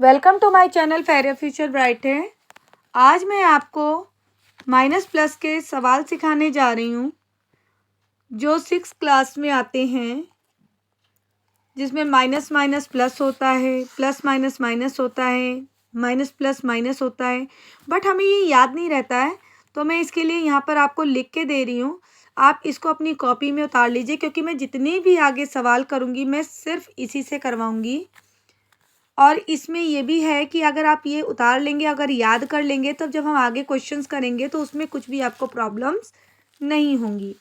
Welcome to my channel fair future bright है। आज मैं आपको माइनस प्लस के सवाल सिखाने जा रही हूँ जो 6 क्लास में आते हैं, जिसमें माइनस माइनस प्लस होता है, प्लस माइनस माइनस होता है, माइनस प्लस माइनस होता है, बट हमें ये याद नहीं रहता है। तो मैं इसके लिए यहाँ पर आपको लिख के दे रही हूँ। आप इसको अपनी कॉपी में उतार लीजिए, क्योंकि मैं जितने भी आगे सवाल करूँगी मैं सिर्फ इसी से करवाऊँगी। और इसमें ये भी है कि अगर आप ये उतार लेंगे, अगर याद कर लेंगे, तब जब हम आगे क्वेश्चंस करेंगे तो उसमें कुछ भी आपको प्रॉब्लम्स नहीं होंगी।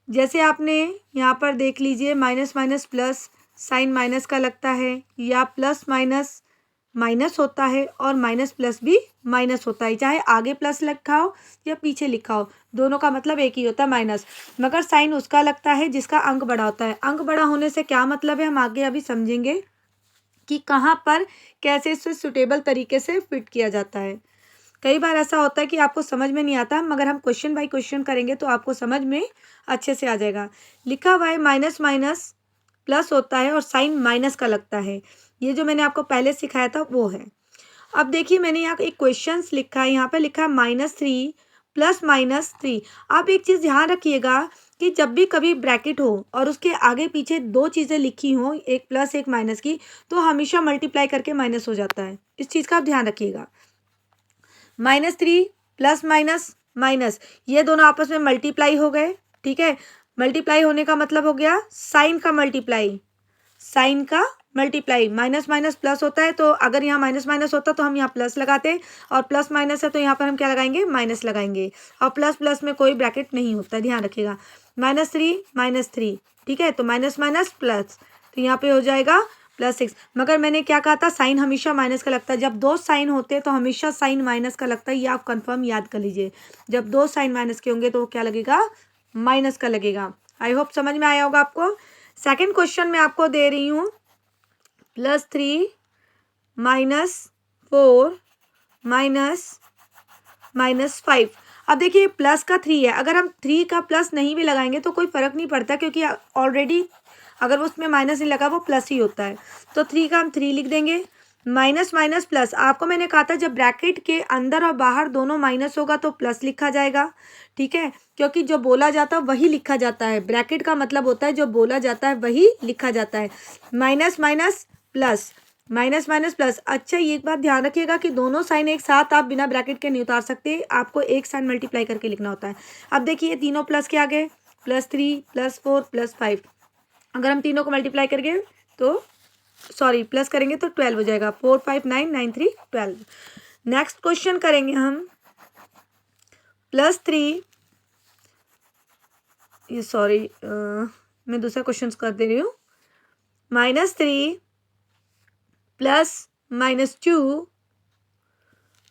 जैसे आपने यहाँ पर देख लीजिए, minus minus plus, sign minus का लगता है, या प्लस माइनस माइनस होता है और माइनस प्लस भी माइनस होता है, चाहे आगे प्लस लिखा हो या पीछे लिखा हो, दोनों का मतलब एक ही होता है, माइनस। मगर साइन उसका लगता है जिसका अंक बड़ा होता है। अंक बड़ा होने से क्या मतलब है, हम आगे अभी समझेंगे कि कहाँ पर कैसे इसे सुटेबल तरीके से फिट किया जाता है। कई बार ऐसा होता है कि आपको समझ में नहीं आता, मगर हम क्वेश्चन बाय क्वेश्चन करेंगे तो आपको समझ में अच्छे से आ जाएगा। लिखा हुआ है माइनस माइनस प्लस होता है और साइन माइनस का लगता है। ये जो मैंने आपको पहले सिखाया था वो है। अब देखिए, मैंने यहाँ एक क्वेश्चन लिखा है, यहाँ पे लिखा है -3 प्लस -3। आप एक चीज़ ध्यान रखिएगा कि जब भी कभी ब्रैकेट हो और उसके आगे पीछे दो चीज़ें लिखी हों, एक प्लस एक माइनस की, तो हमेशा मल्टीप्लाई करके माइनस हो जाता है। इस चीज़ का आप ध्यान रखिएगा। -3 प्लस माइनस माइनस, ये दोनों आपस में मल्टीप्लाई हो गए। ठीक है, मल्टीप्लाई होने का मतलब हो गया साइन का मल्टीप्लाई। साइन का मल्टीप्लाई, माइनस माइनस प्लस होता है, तो अगर यहाँ माइनस माइनस होता तो हम यहाँ प्लस लगाते, और प्लस माइनस है तो यहाँ पर हम क्या लगाएंगे, माइनस लगाएंगे। और प्लस प्लस में कोई ब्रैकेट नहीं होता, ध्यान रखिएगा। -3 ठीक है, तो माइनस माइनस प्लस, तो यहाँ पे हो जाएगा +6। मगर मैंने क्या कहा था, साइन हमेशा माइनस का लगता है। जब दो साइन होते हैं तो हमेशा साइन माइनस का लगता है, ये आप कंफर्म याद कर लीजिए। जब दो साइन माइनस के होंगे तो क्या लगेगा, माइनस का लगेगा। आई होप समझ में आया होगा आपको। सेकंड क्वेश्चन मैं आपको दे रही हूँ, +3 -4 -5। अब देखिए, प्लस का 3 है, अगर हम 3 का प्लस नहीं भी लगाएंगे तो कोई फ़र्क नहीं पड़ता, क्योंकि ऑलरेडी अगर उसमें माइनस नहीं लगा वो प्लस ही होता है। तो 3 का हम 3 लिख देंगे। माइनस माइनस प्लस, आपको मैंने कहा था जब ब्रैकेट के अंदर और बाहर दोनों माइनस होगा तो प्लस लिखा जाएगा। ठीक है, क्योंकि जो बोला जाता है वही लिखा जाता है। ब्रैकेट का मतलब होता है जो बोला जाता है वही लिखा जाता है। Minus minus plus, minus minus plus. अच्छा, ये एक बात ध्यान रखिएगा कि दोनों साइन एक साथ आप बिना ब्रैकेट के नहीं उतार सकते, आपको एक साइन मल्टीप्लाई करके लिखना होता है। अब देखिए, तीनों प्लस के आगे +3 +4 +5, अगर हम तीनों को मल्टीप्लाई करेंगे तो सॉरी प्लस करेंगे तो 12 हो जाएगा। 4 5 9 9 3 12। नेक्स्ट क्वेश्चन करेंगे हम, +3, ये सॉरी मैं दूसरा क्वेश्चन कर दे रही हूँ। -3 प्लस -2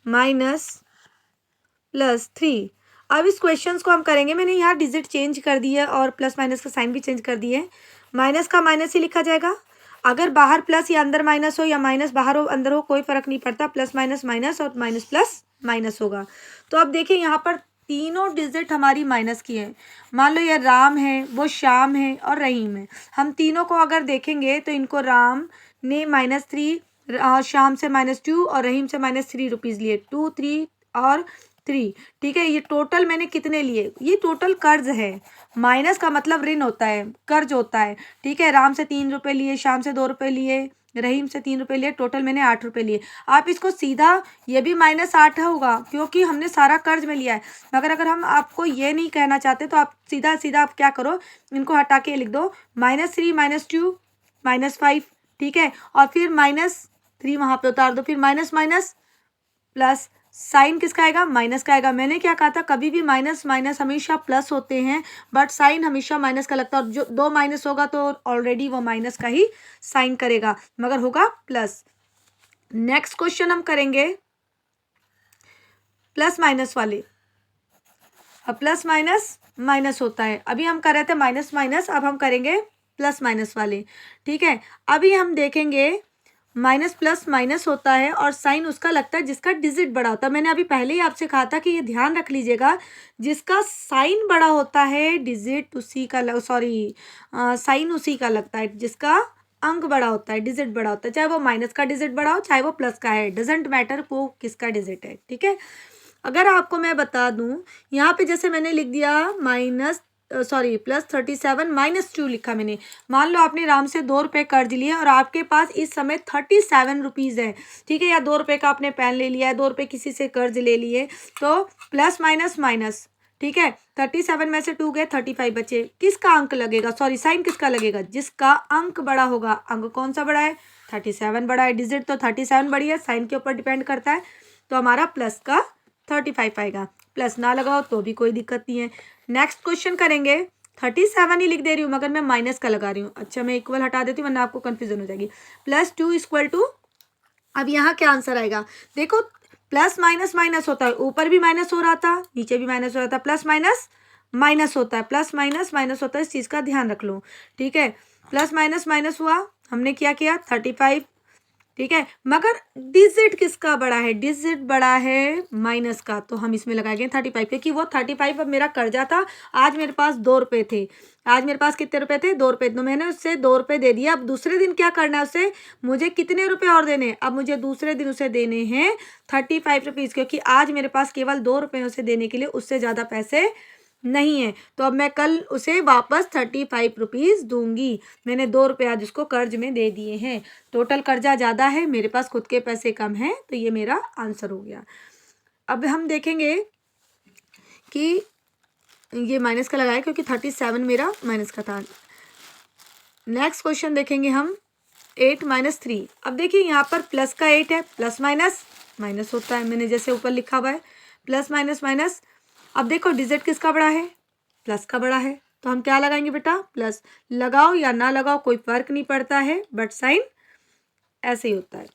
-+3। अब इस क्वेश्चंस को हम करेंगे, मैंने यहाँ डिजिट चेंज कर दी है और प्लस माइनस का साइन भी चेंज कर दिए है। माइनस का माइनस ही लिखा जाएगा, अगर बाहर प्लस या अंदर माइनस हो, या माइनस बाहर हो अंदर हो, कोई फर्क नहीं पड़ता। प्लस माइनस माइनस और माइनस प्लस माइनस होगा। तो अब देखिए, यहाँ पर तीनों डिजिट हमारी माइनस की है। मान लो ये राम है, वो श्याम है और रहीम है। हम तीनों को अगर देखेंगे तो इनको राम ने -3, श्याम से -2 और रहीम से -3 रुपीज़ लिए, 2 3 और 3। ठीक है, ये टोटल मैंने कितने लिए, ये टोटल कर्ज है। माइनस का मतलब ऋण होता है, कर्ज होता है। ठीक है, राम से 3 रुपये लिए, श्याम से 2 रुपये लिए, रहीम से 3 रुपये लिए, टोटल मैंने 8 रुपये लिए। आप इसको सीधा, ये भी -8 होगा क्योंकि हमने सारा कर्ज में लिया है। मगर अगर हम आपको ये नहीं कहना चाहते तो आप सीधा सीधा आप क्या करो, इनको हटा के लिख दो -3 -2 -5। ठीक है, और फिर -3 वहाँ पे उतार दो, फिर माइनस माइनस प्लस, साइन किसका आएगा, माइनस का आएगा। मैंने क्या कहा था, कभी भी माइनस माइनस हमेशा प्लस होते हैं, बट साइन हमेशा माइनस का लगता है। और जो दो माइनस होगा तो ऑलरेडी वो माइनस का ही साइन करेगा, मगर होगा प्लस। नेक्स्ट क्वेश्चन हम करेंगे प्लस माइनस वाले। अब प्लस माइनस माइनस होता है, अभी हम कर रहे थे माइनस माइनस, अब हम करेंगे प्लस माइनस वाले। ठीक है, अभी हम देखेंगे माइनस प्लस माइनस होता है और साइन उसका लगता है जिसका डिजिट बड़ा होता है। मैंने अभी पहले ही आपसे कहा था कि ये ध्यान रख लीजिएगा, जिसका साइन बड़ा होता है डिजिट उसी का साइन उसी का लगता है, जिसका अंक बड़ा होता है, डिजिट बड़ा होता है, चाहे वो माइनस का डिजिट बड़ा हो चाहे वो प्लस का है, डजेंट मैटर वो किसका डिजिट है, ठीक है। अगर आपको मैं बता दूं यहाँ पे जैसे मैंने लिख दिया +37 -2 लिखा मैंने। मान लो आपने राम से 2 रुपये कर्ज लिए और आपके पास इस समय 37 रुपीज़ है, ठीक है, या 2 रुपये का आपने पेन ले लिया है, 2 रुपये किसी से कर्ज ले लिए, तो प्लस माइनस माइनस, ठीक है, 37 में से 2 गए, 35 बचे। किसका अंक लगेगा, सॉरी साइन किसका लगेगा, जिसका अंक बड़ा होगा। अंक कौन सा बड़ा है, 37 बड़ा है, डिजिट तो 37 बड़ी है, साइन के ऊपर डिपेंड करता है, तो हमारा प्लस का 35 आएगा। प्लस ना लगाओ तो भी कोई दिक्कत नहीं है। नेक्स्ट क्वेश्चन करेंगे, 37 ही लिख दे रही हूँ मगर मैं माइनस का लगा रही हूँ। अच्छा मैं इक्वल हटा देती हूँ वरना आपको कन्फ्यूजन हो जाएगी। +2 इक्वल टू, अब यहाँ क्या आंसर आएगा, देखो प्लस माइनस माइनस होता है, ऊपर भी माइनस हो रहा था नीचे भी माइनस हो रहा था, प्लस माइनस माइनस होता है, प्लस माइनस माइनस होता है, इस चीज़ का ध्यान रख लो, ठीक है। प्लस माइनस माइनस हुआ, हमने क्या किया 35, ठीक है, मगर डिजिट किसका बड़ा है, डिजिट बड़ा है माइनस का, तो हम इसमें लगाएंगे 35, क्योंकि वो 35 अब मेरा कर्जा था। आज मेरे पास 2 रुपये थे, आज मेरे पास कितने रुपए थे, 2 रुपये, तो मैंने उससे 2 रुपये दे दिया। अब दूसरे दिन क्या करना है उसे, मुझे कितने रुपए और देने, अब मुझे दूसरे दिन उसे देने हैं 35 रुपीज़, क्योंकि आज मेरे पास केवल 2 रुपये उसे देने के लिए, उससे ज़्यादा पैसे नहीं है, तो अब मैं कल उसे वापस 35 रुपीज़ दूंगी। मैंने 2 रुपये आज उसको कर्ज में दे दिए हैं, टोटल कर्जा ज़्यादा है, मेरे पास खुद के पैसे कम हैं, तो ये मेरा आंसर हो गया। अब हम देखेंगे कि ये माइनस का लगाया क्योंकि 37 मेरा माइनस का था। नेक्स्ट क्वेश्चन देखेंगे हम, 8 - 3। अब देखिए यहाँ पर प्लस का 8 है, प्लस माइनस माइनस होता है, मैंने जैसे ऊपर लिखा हुआ है प्लस माइनस माइनस। अब देखो डिजिट किसका बड़ा है, प्लस का बड़ा है, तो हम क्या लगाएंगे बेटा, प्लस। लगाओ या ना लगाओ कोई फर्क नहीं पड़ता है, बट साइन ऐसे ही होता है।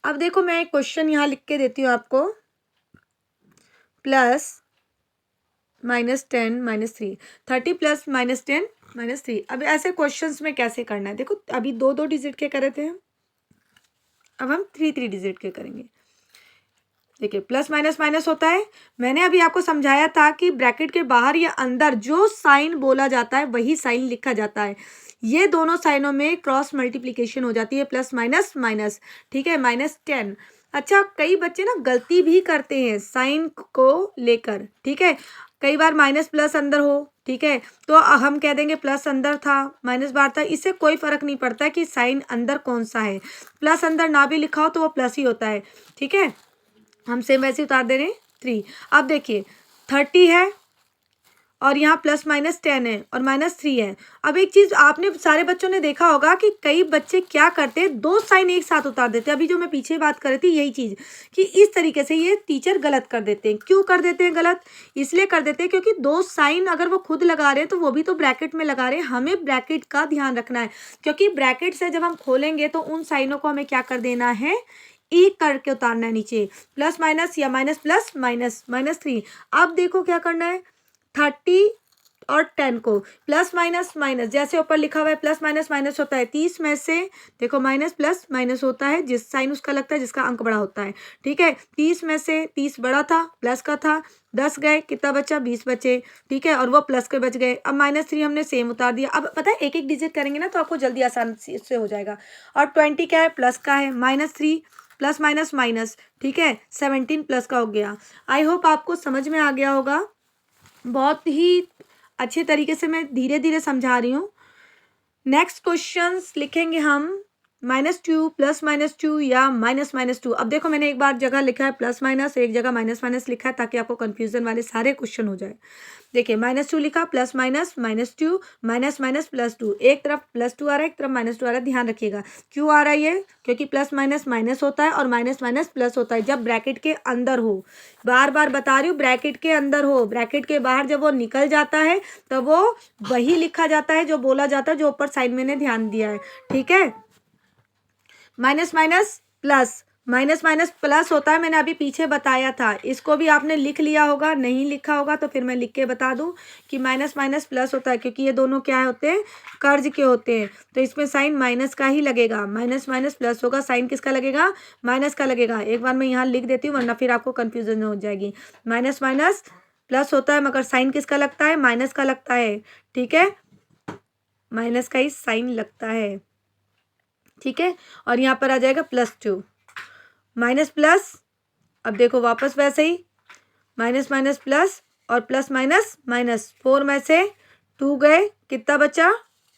अब देखो मैं एक क्वेश्चन यहाँ लिख के देती हूँ आपको, +10 - 3, 30 + -10 - 3। अब ऐसे क्वेश्चंस में कैसे करना है, देखो अभी 2 डिजिट के करे थे हम, अब हम 3 डिजिट के करेंगे। देखिए प्लस माइनस माइनस होता है, मैंने अभी आपको समझाया था कि ब्रैकेट के बाहर या अंदर जो साइन बोला जाता है वही साइन लिखा जाता है। ये दोनों साइनों में क्रॉस मल्टीप्लिकेशन हो जाती है, प्लस माइनस माइनस, ठीक है, -10। अच्छा कई बच्चे ना गलती भी करते हैं साइन को लेकर, ठीक है, कई बार माइनस प्लस अंदर हो, ठीक है, तो हम कह देंगे प्लस अंदर था माइनस बाहर था, इससे कोई फर्क नहीं पड़ता कि साइन अंदर कौन सा है। प्लस अंदर ना भी लिखा हो तो वो प्लस ही होता है, ठीक है, हम सेम वैसे उतार दे रहे हैं 3। अब देखिए 30 है और यहाँ +-10 है और -3 है। अब एक चीज़ आपने सारे बच्चों ने देखा होगा कि कई बच्चे क्या करते हैं, 2 साइन एक साथ उतार देते हैं। अभी जो मैं पीछे बात कर रही थी यही चीज़, कि इस तरीके से ये टीचर गलत कर देते हैं। क्यों कर देते हैं गलत, इसलिए कर देते हैं क्योंकि 2 साइन अगर वो खुद लगा रहे हैं तो वो भी तो ब्रैकेट में लगा रहे हैं, हमें ब्रैकेट का ध्यान रखना है, क्योंकि ब्रैकेट से जब हम खोलेंगे तो उन साइनों को हमें क्या कर देना है, एक करके उतारना है नीचे, प्लस माइनस या माइनस प्लस माइनस -3। अब देखो क्या करना है, 30 और 10 को प्लस माइनस माइनस, जैसे ऊपर लिखा हुआ है प्लस माइनस माइनस होता है, 30 में से देखो माइनस प्लस माइनस होता है, जिस साइन उसका लगता है जिसका अंक बड़ा होता है, ठीक है। 30 में से 30 बड़ा था, प्लस का था, 10 गए, कितना बचा 20 बचे, ठीक है, और वो प्लस के बच गए। अब -3 हमने सेम उतार दिया। अब पता है एक एक डिजिट करेंगे ना तो आपको जल्दी आसान से हो जाएगा। और 20 क्या है, प्लस का है, -3 प्लस माइनस माइनस, ठीक है, 17 प्लस का हो गया। आई होप आपको समझ में आ गया होगा, बहुत ही अच्छे तरीके से मैं धीरे धीरे समझा रही हूँ। नेक्स्ट क्वेश्चंस लिखेंगे हम, -2 +-2 या --2। अब देखो मैंने एक बार जगह लिखा है प्लस माइनस, एक जगह माइनस माइनस लिखा है ताकि आपको कंफ्यूजन वाले सारे क्वेश्चन हो जाए। देखिए -2 लिखा, प्लस माइनस -2 माइनस माइनस +2, एक तरफ +2 आ रहा है एक तरफ -2 आ रहा है, ध्यान रखिएगा क्यों आ रहा है ये, क्योंकि प्लस माइनस माइनस होता है और माइनस माइनस प्लस होता है जब ब्रैकेट के अंदर हो। बार बार बता रही हूँ, ब्रैकेट के अंदर हो, ब्रैकेट के बाहर जब वो निकल जाता है तब वो वही लिखा जाता है जो बोला जाता है, जो ऊपर साइड मैंने ध्यान दिया है, ठीक है। Minus minus plus, minus minus plus होता है, मैंने अभी पीछे बताया था, इसको भी आपने लिख लिया होगा, नहीं लिखा होगा तो फिर मैं लिख के बता दूं कि माइनस माइनस प्लस होता है, क्योंकि ये दोनों क्या होते हैं, कर्ज के होते हैं, तो इसमें साइन माइनस का ही लगेगा। माइनस माइनस प्लस होगा, साइन किसका लगेगा, माइनस का लगेगा। एक बार मैं यहाँ लिख देती हूँ वरना फिर आपको कन्फ्यूजन हो जाएगी। माइनस माइनस प्लस होता है मगर साइन किसका लगता है, माइनस का लगता है, ठीक है। माइनस का ही साइन लगता है, ठीक है। और यहाँ पर आ जाएगा +2 माइनस प्लस। अब देखो वापस वैसे ही माइनस माइनस प्लस और प्लस माइनस माइनस, 4 में से 2 गए, कितना बचा?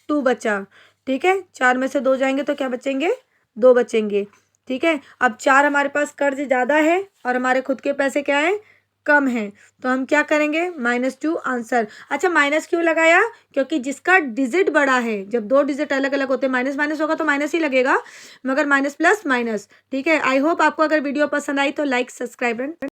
2 बचा, ठीक है। 4 में से 2 जाएंगे तो क्या बचेंगे? 2 बचेंगे, ठीक है। अब 4 हमारे पास कर्ज ज़्यादा है और हमारे खुद के पैसे क्या है? कम है, तो हम क्या करेंगे? -2 आंसर। अच्छा, माइनस क्यों लगाया? क्योंकि जिसका डिजिट बड़ा है, जब 2 डिजिट अलग अलग होते हैं माइनस माइनस होगा तो माइनस ही लगेगा, मगर माइनस प्लस माइनस, ठीक है। आई होप आपको अगर वीडियो पसंद आई तो लाइक सब्सक्राइब